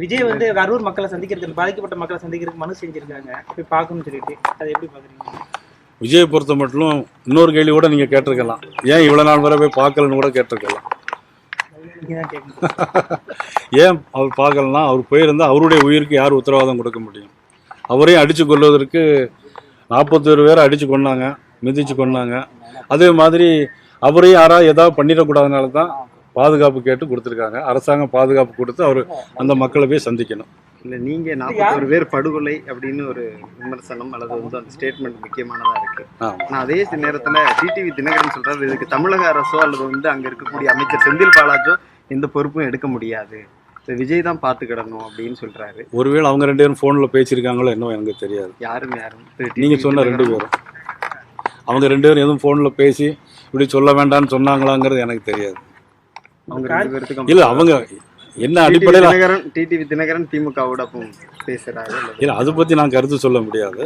விஜய் வந்து கரூர் மக்களை சந்திக்கிறதுக்கு, பாதிக்கப்பட்ட மக்களை சந்திக்கிறதுக்கு மனு செஞ்சிருக்காங்க, போய் பார்க்கணும்னு சொல்லிட்டு, அதை எப்படி பாக்குறீங்க? விஜயை பொறுத்த மட்டும் இன்னொரு கேள்வி கூட நீங்க கேட்டிருக்கலாம், ஏன் இவ்வளவு நாள் வரை போய் பார்க்கலன்னு கூட கேட்டிருக்கலாம். நீங்க தான் கேட்கணும். ஏன் அவர் பார்க்கலன்னா, அவர் போயிருந்தா அவருடைய உயிருக்கு யார் உத்தரவாதம் கொடுக்க முடியும்? அவரையும் அடித்து கொள்வதற்கு 41 பேரை அடித்து கொண்டாங்க, மிதித்து கொண்டாங்க. அதே மாதிரி அவரையும் யாராவது ஏதாவது பண்ணிடக்கூடாதனால தான் பாதுகாப்பு கேட்டு கொடுத்துருக்காங்க. அரசாங்கம் பாதுகாப்பு கொடுத்து அவர் அந்த மக்களை போய் சந்திக்கணும். இல்லை, நீங்கள் 41 பேர் படுகொலை அப்படின்னு ஒரு விமர்சனம் அல்லது வந்து அந்த ஸ்டேட்மெண்ட் முக்கியமானதாக இருக்குது. ஆனால் அதே நேரத்தில் டிடிவி தினகரன் சொல்கிறார், இதுக்கு தமிழக அரசோ அல்லது வந்து அங்கே இருக்கக்கூடிய அமைச்சர் செந்தில் பாலாஜோ எந்த பொறுப்பும் எடுக்க முடியாது, விஜய் தான் பார்த்துக்கிடணும் அப்படின்னு சொல்கிறாரு. ஒருவேளை அவங்க 2 பேரும் ஃபோனில் பேசியிருக்காங்களோ என்னவோ எனக்கு தெரியாது. யாரும் நீங்கள் சொன்ன 2 பேரும், அவங்க 2 பேரும் எதுவும் ஃபோனில் பேசி இப்படி சொல்ல வேண்டாம்னு சொன்னாங்களாங்கிறது எனக்கு தெரியாது. அவங்க 2 பேர்த்துக்கும் இல்லை, அவங்க என்ன அடிப்படையில் டிடிவி தினகரன் திமுகவோட அப்போ பேசுகிறாரு. இல்லை, அதை பற்றி நான் கருத்து சொல்ல முடியாது.